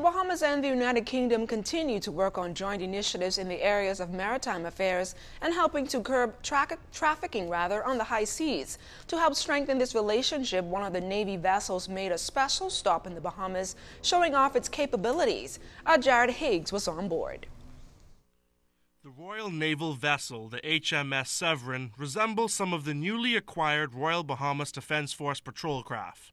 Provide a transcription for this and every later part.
Bahamas and the United Kingdom continue to work on joint initiatives in the areas of maritime affairs and helping to curb trafficking on the high seas. To help strengthen this relationship, one of the Navy vessels made a special stop in the Bahamas, showing off its capabilities. Jared Higgs was on board. The Royal Naval vessel, the HMS Severin, resembles some of the newly acquired Royal Bahamas Defense Force patrol craft.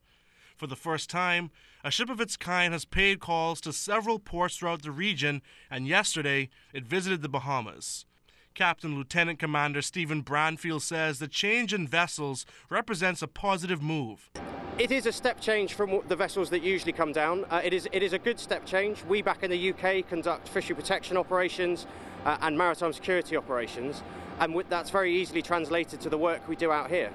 For the first time, a ship of its kind has paid calls to several ports throughout the region, and yesterday it visited the Bahamas. Captain Lieutenant Commander Stephen Branfield says the change in vessels represents a positive move. It is a step change from the vessels that usually come down. It is a good step change. We back in the UK conduct fishery protection operations and maritime security operations, and that's very easily translated to the work we do out here.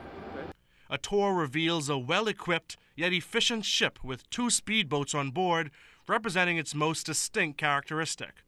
A tour reveals a well-equipped yet efficient ship with 2 speedboats on board, representing its most distinct characteristic.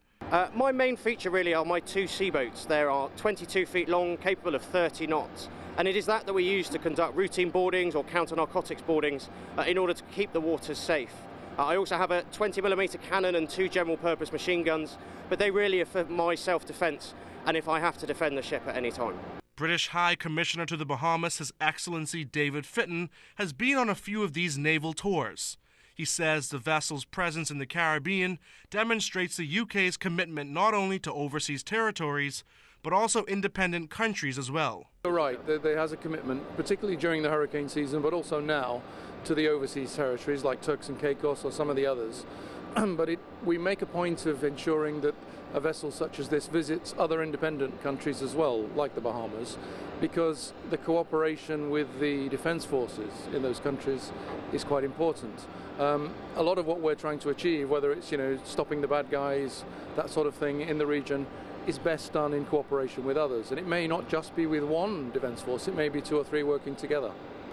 My main feature really are my 2 seaboats. They are 22 feet long, capable of 30 knots, and it is that we use to conduct routine boardings or counter-narcotics boardings in order to keep the waters safe. I also have a 20mm cannon and 2 general-purpose machine guns, but they really are for my self-defense and if I have to defend the ship at any time. British High Commissioner to the Bahamas, His Excellency David Fitton, has been on a few of these naval tours. He says the vessel's presence in the Caribbean demonstrates the UK's commitment not only to overseas territories, but also independent countries as well. You're right, there has a commitment, particularly during the hurricane season, but also now, to the overseas territories like Turks and Caicos or some of the others. But we make a point of ensuring that a vessel such as this visits other independent countries as well, like the Bahamas, because the cooperation with the defense forces in those countries is quite important. A lot of what we're trying to achieve, whether it's stopping the bad guys, that sort of thing in the region, is best done in cooperation with others. And it may not just be with one defense force, it may be 2 or 3 working together.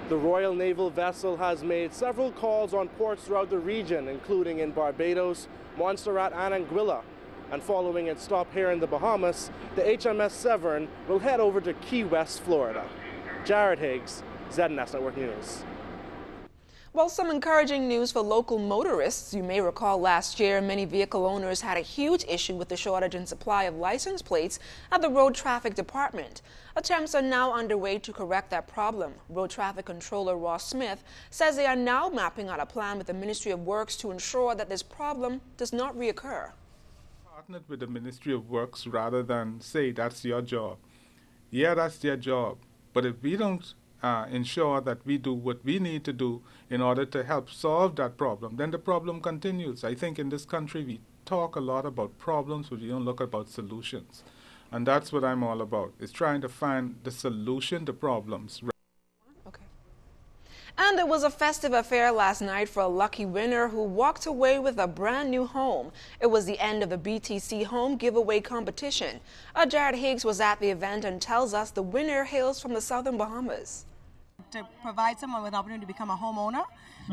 The Royal Naval vessel has made several calls on ports throughout the region, including in Barbados, Montserrat and Anguilla. And following its stop here in the Bahamas, the HMS Severin will head over to Key West, Florida. Jared Higgs, ZNS Network News. Well, some encouraging news for local motorists. You may recall last year, many vehicle owners had a huge issue with the shortage in supply of license plates at the Road Traffic Department. Attempts are now underway to correct that problem. Road Traffic Controller Ross Smith says they are now mapping out a plan with the Ministry of Works to ensure that this problem does not reoccur. Partnered with the Ministry of Works rather than say that's your job. Yeah, that's their job. But if we don't ensure that we do what we need to do in order to help solve that problem, then the problem continues. I think in this country we talk a lot about problems, but we don't look about solutions. And that's what I'm all about, is trying to find the solution to problems. Okay. And it was a festive affair last night for a lucky winner who walked away with a brand new home. It was the end of the BTC home giveaway competition. Jared Higgs was at the event and tells us the winner hails from the Southern Bahamas. To provide someone with an opportunity to become a homeowner,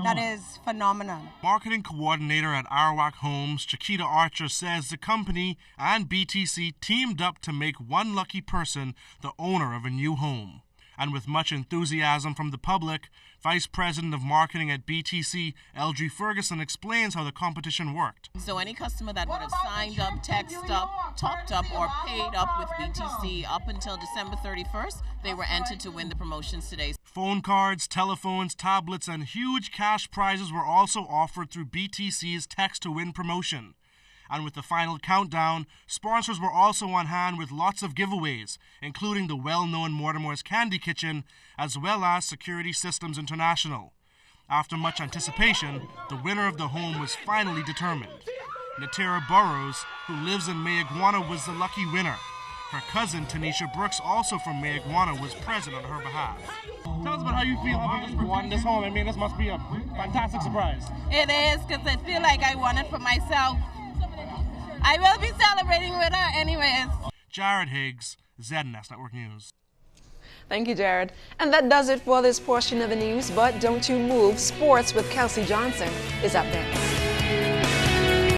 that is phenomenal. Marketing coordinator at Arawak Homes, Chiquita Archer, says the company and BTC teamed up to make one lucky person the owner of a new home. And with much enthusiasm from the public, Vice President of Marketing at BTC, Eldry Ferguson, explains how the competition worked. So any customer that would have signed up, texted up, topped up, or paid up with BTC up until December 31st, they were entered to win the promotions today. Phone cards, telephones, tablets, and huge cash prizes were also offered through BTC's Text to Win promotion. And with the final countdown, sponsors were also on hand with lots of giveaways, including the well-known Mortimer's Candy Kitchen, as well as Security Systems International. After much anticipation, the winner of the home was finally determined. Natera Burrows, who lives in Mayagüana, was the lucky winner. Her cousin, Tanisha Brooks, also from Mayagüana, was present on her behalf. Tell us about how you feel having just won this home. I mean, this must be a fantastic surprise. It is, because I feel like I won it for myself. I will be celebrating with her anyways. Jared Higgs, ZNS Network News. Thank you, Jared. And that does it for this portion of the news, but don't you move. Sports with Kelsey Johnson is up next.